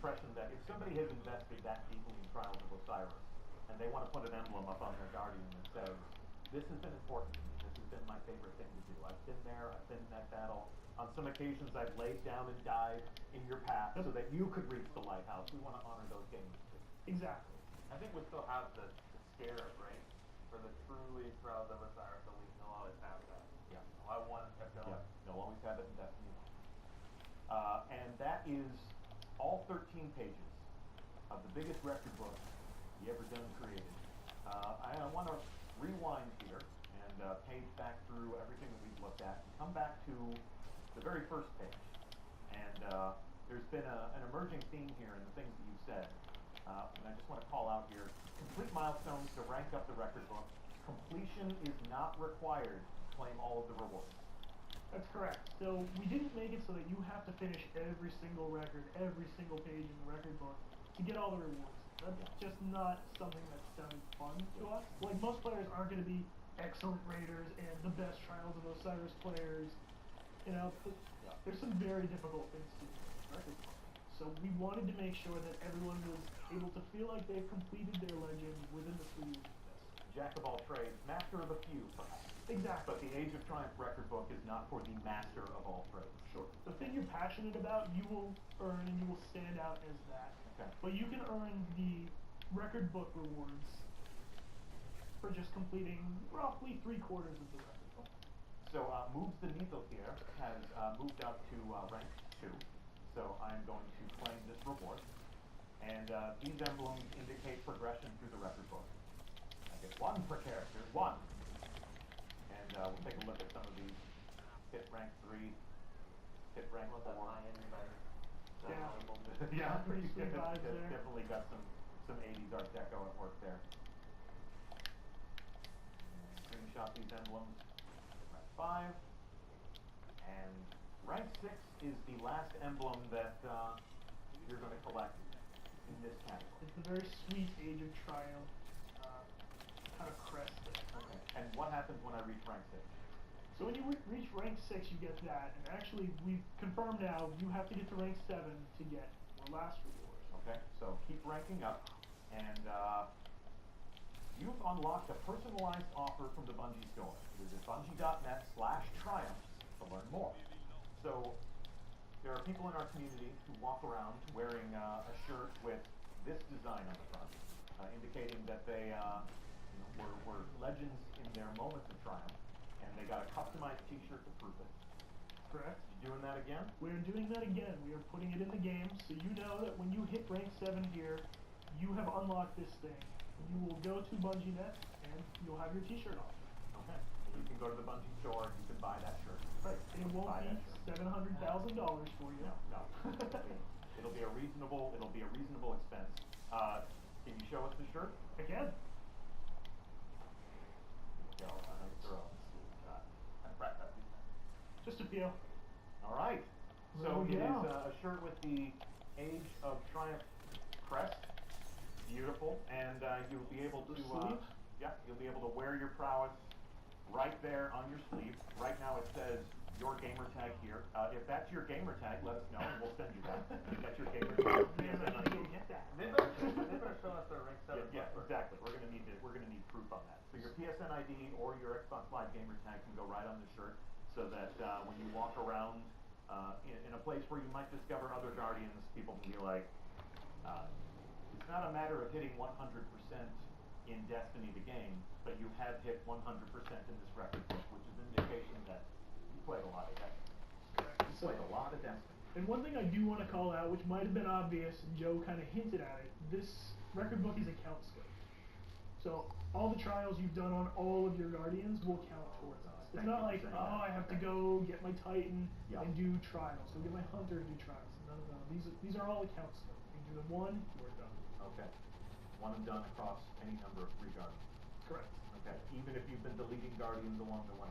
impression that if somebody has invested that deeply in Trials of Osiris, and they want to put an emblem up on their Guardian that says, this has been important to me, this has been my favorite thing to do, I've been there, I've been in that battle, on some occasions I've laid down and died in your path so that you could reach the lighthouse. We want to honor those games too. Exactly. I think we still have the scarab, right? For the truly Trials of Osiris Elite, they'll always have that. Yeah. I want kept going. Yeah, they'll always have it in Destiny 1. And that is all 13 pages of the biggest record book you ever done created. I want to rewind here and page back through everything that we've looked at and come back to the very first page. And there's been an emerging theme here in the things that you said. And I just want to call out here, complete milestones to rank up the record book. Completion is not required to claim all of the rewards. That's correct. So we didn't make it so that you have to finish every single record, every single page in the record book to get all the rewards. That's just not something that sounded fun to us. Like, most players aren't going to be excellent raiders and the best Trials of Osiris players. You know, there's some very difficult things to do in the record book. So we wanted to make sure that everyone was able to feel like they've completed their legend within the 3 years of this. Jack of all trades, master of a few, perhaps. Exactly. But the Age of Triumph record book is not for the master of all trades. Sure. The thing you're passionate about, you will earn and you will stand out as that. Okay. But you can earn the record book rewards for just completing roughly 3/4 of the record book. So Moves the Needle here has moved up to rank 2. So I'm going to claim this reward. And these emblems indicate progression through the record book. I get 1 per character, 1. And we'll take a look at some of these. Hit rank 3, hit rank 4. Yeah, pretty sweet vibes there. Definitely got some 80s Art Deco at work there. Screenshot these emblems. Rank 5. And rank 6 is the last emblem that you're going to collect in this category. It's the very sweet Age of Triumph kind of crest there. Okay. And what happens when I reach rank 6? So when you reach rank 6, you get that. And actually, we've confirmed now, you have to get to rank 7 to get your last reward. Okay, so keep ranking up. And you've unlocked a personalized offer from the Bungie store. Visit bungie.net/triumphs to learn more. So there are people in our community who walk around wearing a shirt with this design on the front, indicating that they were legends in their moments of triumph, and they got a customized t-shirt to prove it. Correct? You doing that again? We're doing that again. We are putting it in the game, so you know that when you hit rank 7 here, you have unlocked this thing. You will go to BungieNet, and you'll have your t-shirt on. Okay. And you can go to the Bungie store, and you can buy that shirt. Right. It won't be $700,000 for you. No. It'll be a reasonable expense. Can you show us the shirt? Again. Go. Nice throw. Just a feel. All right. So it is a shirt with the Age of Triumph crest. Beautiful, and you'll be able to you'll be able to wear your prowess right there on your sleeve. Right now it says your gamer tag here. If that's your gamer tag, let us know and we'll send you that. If that's your gamer tag, Get that. They better show us their rank 7. yeah, exactly. We're gonna need proof on that. So your PSN ID or your Xbox Live gamer tag can go right on the shirt, so that when you walk around in a place where you might discover other Guardians, people can be like, it's not a matter of hitting 100% in Destiny the game, but you have hit 100% in this record book, which is an indication that you played a lot of Destiny. You played a lot of Destiny. And one thing I do want to call out, which might have been obvious, and Joe kind of hinted at it, this record book is a count scope. So all the trials you've done on all of your Guardians will count towards us. It's not like, I have to go get my Titan and do trials, go get my Hunter and do trials. No. These are all account scope. You do them one, you are done. Okay. One and done across any number of 3 Guardians. Correct. Okay. Even if you've been deleting Guardians along the way.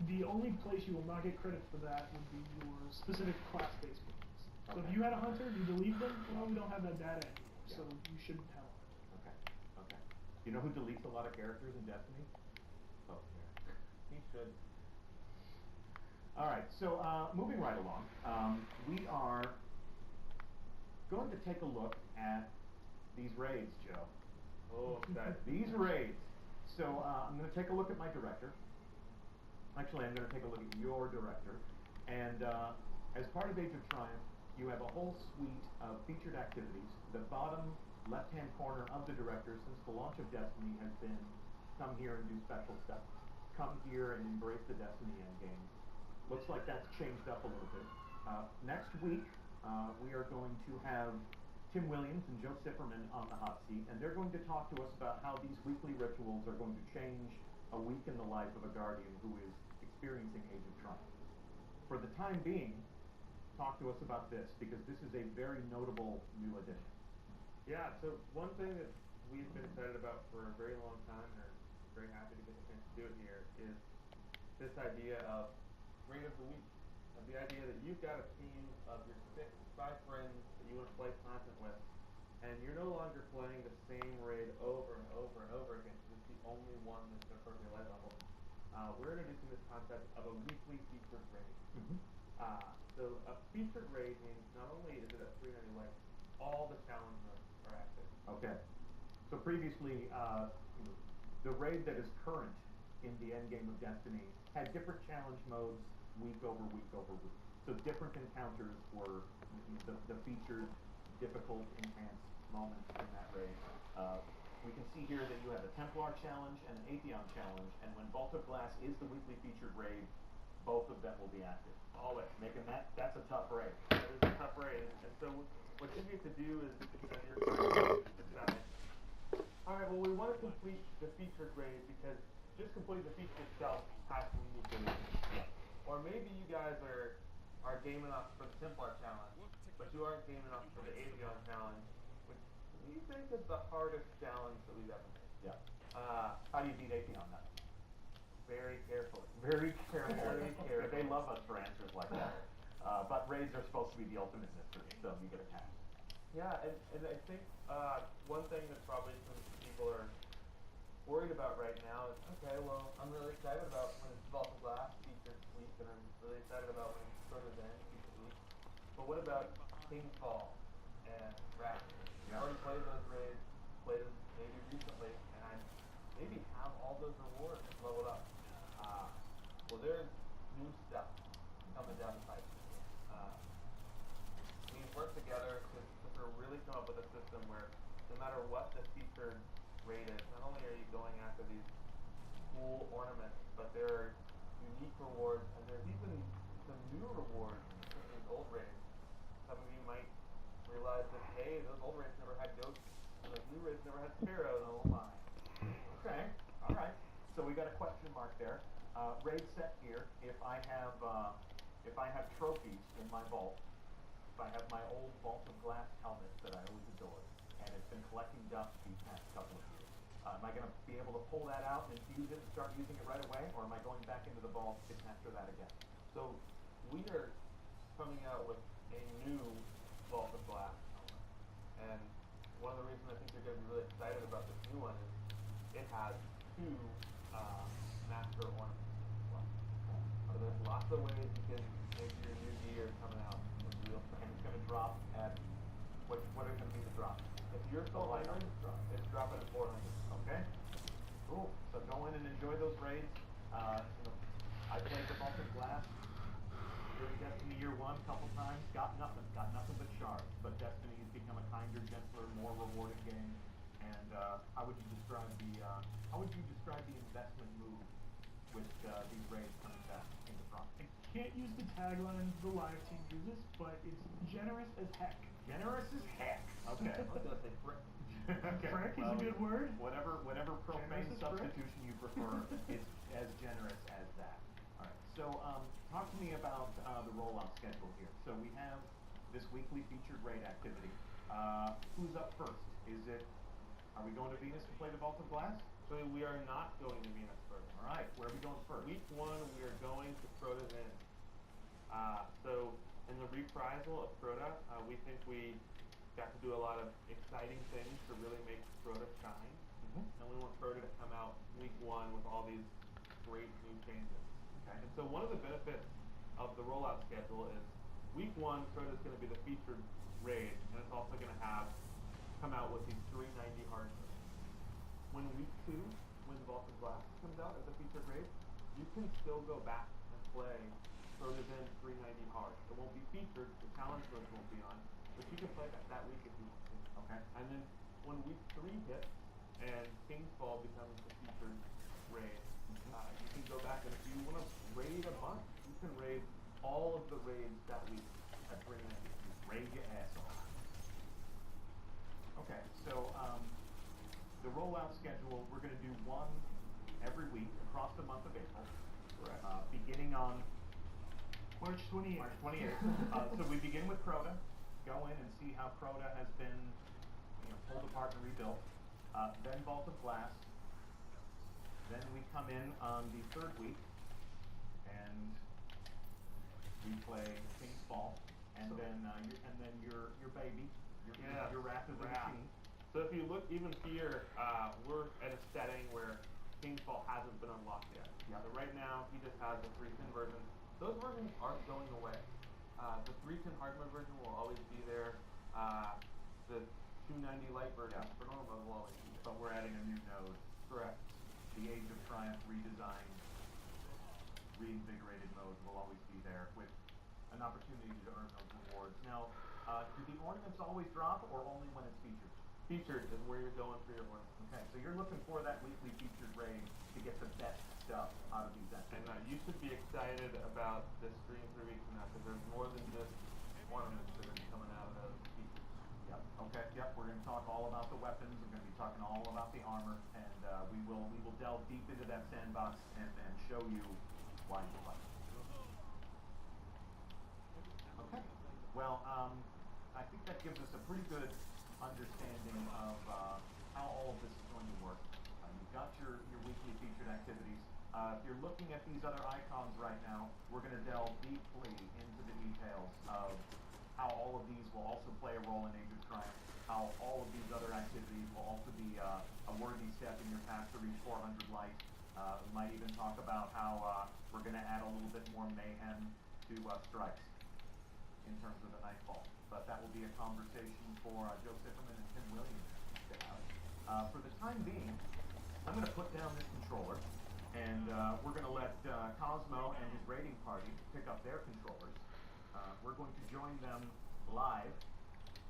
The only place you will not get credit for that would be your specific class-based ones. So if you had a Hunter, you delete them, well, we don't have that data anymore, so you shouldn't count on it. Okay. You know who deletes a lot of characters in Destiny? Oh, yeah. He should. Alright, so moving right along, we are going to take a look at these raids, Joe. Oh, okay. These raids. So I'm going to take a look at my director. Actually, I'm going to take a look at your director. And as part of Age of Triumph, you have a whole suite of featured activities. The bottom left-hand corner of the director, since the launch of Destiny, has been come here and do special stuff. Come here and embrace the Destiny endgame. Looks like that's changed up a little bit. Next week, we are going to have Tim Williams and Joe Sipperman on the hot seat, and they're going to talk to us about how these weekly rituals are going to change a week in the life of a Guardian who is experiencing Age of Triumph. For the time being, talk to us about this, because this is a very notable new addition. Yeah, so one thing that we've been excited about for a very long time, and are very happy to get the chance to do it here, is this idea of Raid of the Week. And the idea that you've got a team of your 5 friends that you want to play content with, and you're no longer playing the same raid over and over and over again because it's the only one that's a perfect light level. We're introducing this concept of a weekly featured raid. So a featured raid means not only is it at 390 likes, all the challenge modes are active. Okay. So previously, the raid that is current in the endgame of Destiny had different challenge modes week over week over week. So different encounters were the featured, difficult, intense moments in that raid. We can see here that you have a Templar challenge and an Atheon challenge, and when Vault of Glass is the weekly featured raid, both of them will be active. Always. Making that's a tough raid. That is a tough raid. And so what you need to do is, as you're trying to decide, alright, well, we want to complete the featured raid because just completing the feature itself has some unique abilities. Or maybe you guys are game enough for the Templar challenge, but you aren't game enough for the Atheon challenge, which we think is the hardest challenge that we've ever made. Yeah. How do you beat Atheon then? Very carefully. Very careful. Very careful. They love us for answers like that. But raids are supposed to be the ultimate mystery, so you get a pass. Yeah, and I think one thing that probably some people are worried about right now is, okay, well, I'm really excited about when it's Vault of Glass featured week, and I'm really excited about when it's Sort of Zen featured week. But what about Kingfall and Wrath? Yeah. I've already played those raids, played them maybe recently, and I maybe have all those rewards leveled up. Well, there's new stuff coming down the pipe. We've worked together to sort of really come up with a system where no matter what the featured raid is, not only are you going after these cool ornaments, but there are unique rewards, and there's even some new rewards from these old raids. Some of you might realize that, hey, those old raids never had ghosts, and those new raids never had sparrows. Oh my. Okay. All right. So we got a question mark there. Raid set here. If I have trophies in my vault, if I have my old Vault of Glass helmet that I always adored, and it's been collecting dust these past couple of years, am I going to be able to pull that out and infuse it and start using it right away, or am I going back into the vault to capture that again? So we are coming out with a new Vault of Glass helmet. And one of the reasons I think you're going to be really excited about this new one is it has 2 master ornaments. So there's lots of ways you can make your new gear coming out with real stuff. And it's going to drop at what are going to be the drops? If you're still light playing, it's dropping at 400. Okay. Cool. So go in and enjoy those raids. I played the Vault of Glass during Destiny Year 1 a couple times. Got nothing but shards. But Destiny has become a kinder, gentler, more rewarding game. And how would you describe the investment move with these raids coming back into front? I can't use the tagline the live team uses, but it's generous as heck. Generous as heck. Okay. I was going to say frick. Okay, Frick is well, a good word. Whatever profane Generous as frick. substitution you prefer is as generous as that. All right. So talk to me about the rollout schedule here. So we have this weekly featured raid activity. Who's up first? Are we going to Venus to play the Vault of Glass? So we are not going to Venus first. All right. Where are we going first? Week 1, we are going to Crota Zen. So in the reprisal of Crota, we think we got to do a lot of exciting things to really make Crota shine. And we want Crota to come out week 1 with all these great new changes. Okay. And so one of the benefits of the rollout schedule is week 1, Crota is going to be the featured raid, and it's also come out with these 390 hard moves. When week 2, when Vault of Glass comes out as a featured raid, you can still go back and play further than 390 hard. It won't be featured, the challenge modes won't be on, but you can play that week if you want to. Okay. And then when week 3 hits and King's Fall becomes the featured raid, you can go back and if you want to raid a bunch, you can raid all of the raids that week at 390. Raid your ass off. Okay, so the rollout schedule, we're going to do one every week across the month of April. Correct. Beginning on March 28th. March 28th. So we begin with Crota, go in and see how Crota has been, pulled apart and rebuilt. Then Vault of Glass. Then we come in on the 3rd week, and we play King's Fall, and then your baby, your Wrath of the Machine. So if you look even here, we're at a setting where King's Fall hasn't been unlocked yet. Yeah. So right now he just has the 310 version. Those versions aren't going away. The 310 hard mode version will always be there. The 290 light version for normal mode will always be there. But we're adding a new node. Correct. The Age of Triumph redesigned, reinvigorated mode will always be there with an opportunity to earn those rewards. Now, do the ornaments always drop or only when it's featured? Featured is where you're going for your ornaments. Okay, so you're looking for that weekly featured raid to get the best stuff out of these And activities. you should be excited about this stream 3 weeks from now because there's more than just ornaments that are coming out of those features. Yep. Okay. Yep. We're going to talk all about the weapons. We're going to be talking all about the armor, and we will delve deep into that sandbox and show you why you like it. Okay. Well, I think that gives us a pretty good understanding of how all of this is going to work. You've got your weekly featured activities. If you're looking at these other icons right now, we're going to delve deeply into the details of how all of these will also play a role in Age of Triumph, how all of these other activities will also be a worthy step in your path to reach 400 light. We might even talk about how we're going to add a little bit more mayhem to strikes in terms of the Nightfall. But that will be a conversation for Joe Sifferman and Tim Williams to have. For the time being, I'm going to put down this controller, and we're going to let Cosmo and his raiding party pick up their controllers. We're going to join them live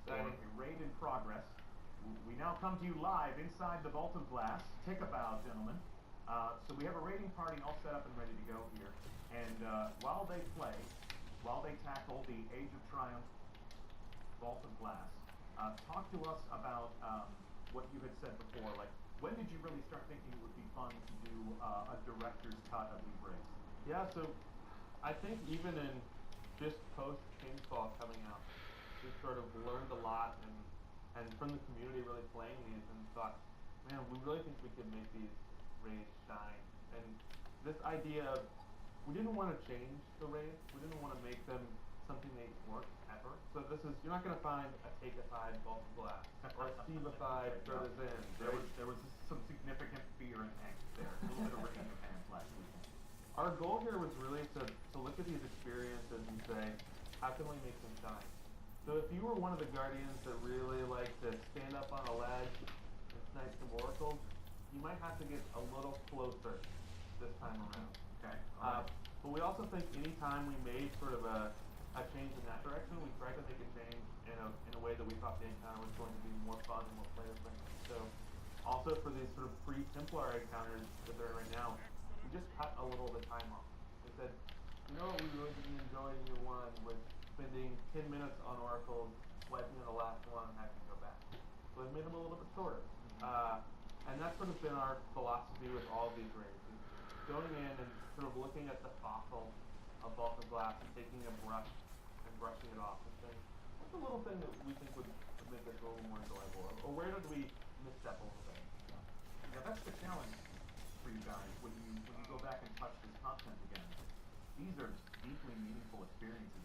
for a raid in progress. We now come to you live inside the Vault of Glass. Take a bow, gentlemen. So we have a raiding party all set up and ready to go here. And while they play, while they tackle the Age of Triumph Vault of Glass, talk to us about what you had said before. Like, when did you really start thinking it would be fun to do a director's cut of these raids? Yeah, so I think even in just post King's Fall coming out, we sort of learned a lot and from the community really playing these and thought, man, we really think we could make these raids shine. And this idea of, we didn't want to change the raids, we didn't want to make them something they weren't ever. So this is, you're not going to find a take-a-side Vault of Glass or a Steve-a-side Brothers In. There was some significant fear and angst there. A little bit of ripping your pants last week. Our goal here was really to look at these experiences and say, how can we make them shine? So if you were one of the Guardians that really like to stand up on a ledge and snipe some oracles, you might have to get a little closer this time around. Okay. But we also think any time we made sort of a change in that direction, we tried to make a change in a way that we thought the encounter was going to be more fun and more player friendly. So also for these sort of pre-Templar encounters that they're in right now, we just cut a little of the time off. We said, you know what we really didn't enjoy in year 1 was spending 10 minutes on oracles, swiping on the last one, and having to go back. So we made them a little bit shorter. And that's sort of been our philosophy with all of these raids. Going in and sort of looking at the fossil of Vault of Glass and taking a brush and brushing it off and saying, what's a little thing that we think would make this a little more enjoyable? Or where did we misstep a little bit? Yeah, that's the challenge for you guys when you go back and touch this content again. These are deeply meaningful experiences.